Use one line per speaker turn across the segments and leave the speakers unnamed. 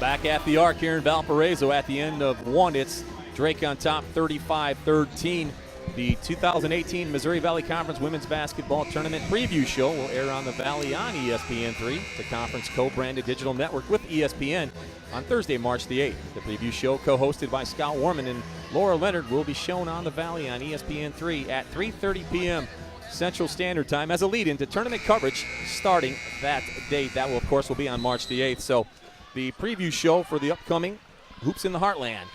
Back at the arc here in Valparaiso at the end of one. It's Drake on top, 35-13. The 2018 Missouri Valley Conference Women's Basketball Tournament preview show will air on the Valley on ESPN3, the conference co-branded digital network with ESPN, on Thursday, March the 8th. The preview show, co-hosted by Scott Warman and Laura Leonard, will be shown on the Valley on ESPN3 at 3:30 p.m. Central Standard Time as a lead-in to tournament coverage starting that date. That will, of course, will be on March the 8th. So the preview show for the upcoming Hoops in the Heartland,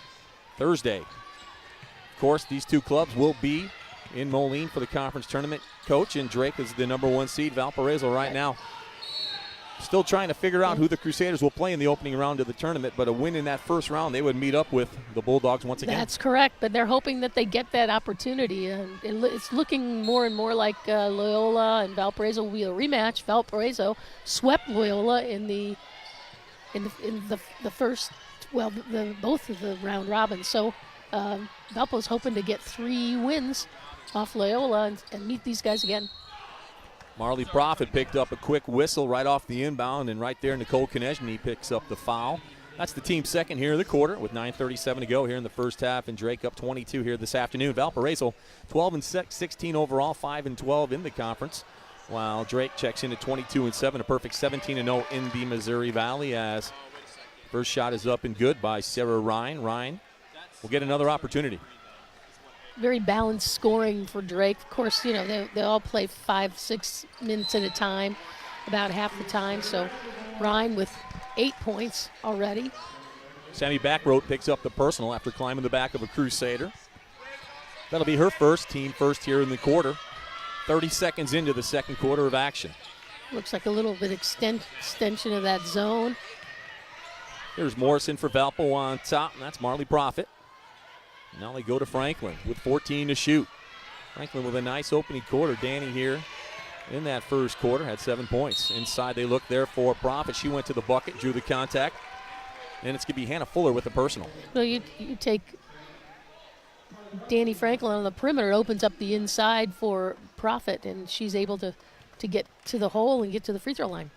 Thursday. Of course, these two clubs will be in Moline for the conference tournament. Coach and Drake is the number one seed. Valparaiso right now still trying to figure out who the Crusaders will play in the opening round of the tournament, but a win in that first round, they would meet up with the Bulldogs once again.
That's correct, but they're hoping that they get that opportunity. And it's looking more and more like Loyola and Valparaiso will be a rematch. Valparaiso swept Loyola in the first, well, both of the round robins. So Valpo's hoping to get 3 wins off Loyola and meet these guys again.
Marley Prophet picked up a quick whistle right off the inbound, and right there Nicole Konechny picks up the foul. That's the team's second here in the quarter with 9:37 to go here in the first half, and Drake up 22 here this afternoon. Valparaiso 12-16 overall, 5-12 in the conference, while Drake checks in at 22-7, a perfect 17-0 in the Missouri Valley, as first shot is up and good by Sarah Ryan. Ryan will get another opportunity.
Very balanced scoring for Drake. Of course, you know, they all play 5-6 minutes at a time, about half the time. So Ryan with 8 points already.
Sammy Backroad picks up the personal after climbing the back of a Crusader. That'll be her first, team first here in the quarter. 30 seconds into the second quarter of action.
Looks like a little bit extension of that zone.
Here's Morrison for Valpo on top, and that's Marley Prophet. Now they go to Franklin with 14 to shoot. Franklin with a nice opening quarter. Danny here in that first quarter had 7 points. Inside they look there for Prophet. She went to the bucket, drew the contact. And it's going to be Hannah Fuller with the personal.
Well, you take Danny Franklin on the perimeter, opens up the inside for Prophet, and she's able to get to the hole and get to the free throw line.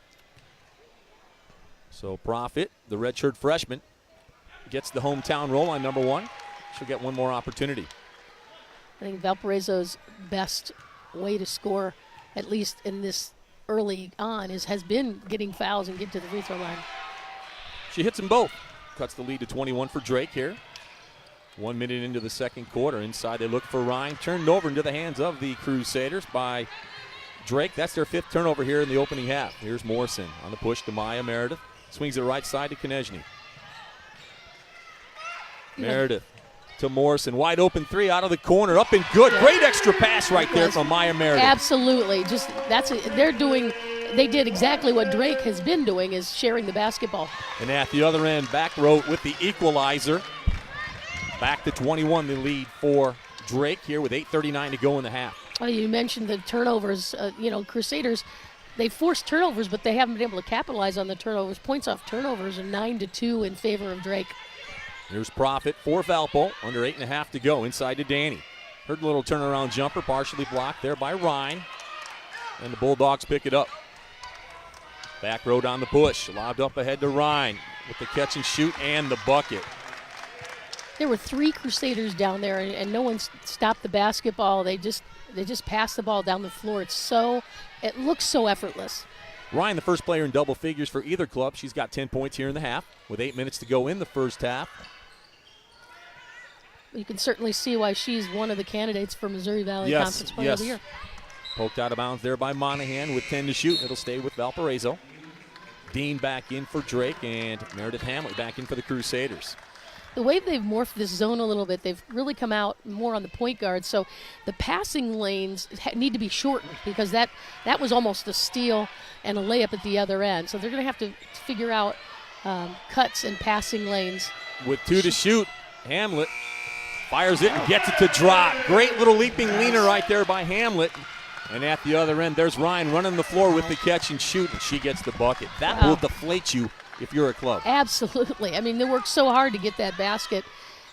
So Prophet, the redshirt freshman, gets the hometown roll on number 1. She'll get one more opportunity.
I think Valparaiso's best way to score, at least in this early on, has been getting fouls and get to the free throw line.
She hits them both. Cuts the lead to 21 for Drake here. 1 minute into the second quarter. Inside they look for Ryan. Turned over into the hands of the Crusaders by Drake. That's their 5th turnover here in the opening half. Here's Morrison on the push to Maya Meredith. Swings it right side to Konechny. Meredith to Morrison. Wide open 3 out of the corner. Up and good. Great extra pass right there from Maya Meredith.
Absolutely. They did exactly what Drake has been doing, is sharing the basketball.
And at the other end, back row with the equalizer. Back to 21, the lead for Drake here with 8:39 to go in the half.
Well, you mentioned the turnovers. Crusaders, they forced turnovers, but they haven't been able to capitalize on the turnovers. Points off turnovers are 9-2 in favor of Drake.
Here's Prophet for Valpo, under 8.5 to go, inside to Danny. Her little turnaround jumper, partially blocked there by Ryan. And the Bulldogs pick it up. Back road on the push, lobbed up ahead to Ryan with the catch and shoot and the bucket.
There were 3 Crusaders down there, and no one stopped the basketball. They just passed the ball down the floor. It looks so effortless.
Ryan, the first player in double figures for either club. She's got 10 points here in the half with 8 minutes to go in the first half.
You can certainly see why she's one of the candidates for Missouri Valley Conference Player of the Year.
Poked out of bounds there by Monahan with 10 to shoot. It'll stay with Valparaiso. Dean back in for Drake, and Meredith Hamlet back in for the Crusaders.
The way they've morphed this zone a little bit, they've really come out more on the point guard. So the passing lanes need to be shortened, because that was almost a steal and a layup at the other end. So they're going to have to figure out cuts and passing lanes.
With 2 to shoot, Hamlet fires it and gets it to drop. Great little leaping leaner right there by Hamlet. And at the other end, there's Ryan running the floor with the catch and shoot, and she gets the bucket. That will deflate you if you're a club.
Absolutely. I mean, they worked so hard to get that basket,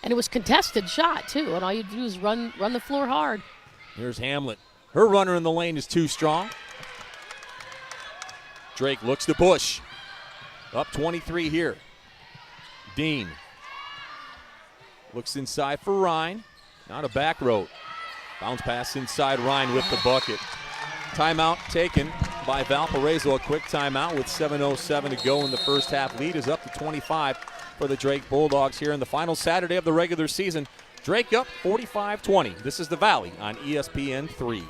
and it was contested shot, too. And all you do is run the floor hard.
Here's Hamlet. Her runner in the lane is too strong. Drake looks to push. Up 23 here. Dean looks inside for Ryan. Not a back row. Bounce pass inside, Ryan with the bucket. Timeout taken by Valparaiso. A quick timeout with 7:07 to go in the first half. Lead is up to 25 for the Drake Bulldogs here in the final Saturday of the regular season. Drake up 45-20. This is the Valley on ESPN 3.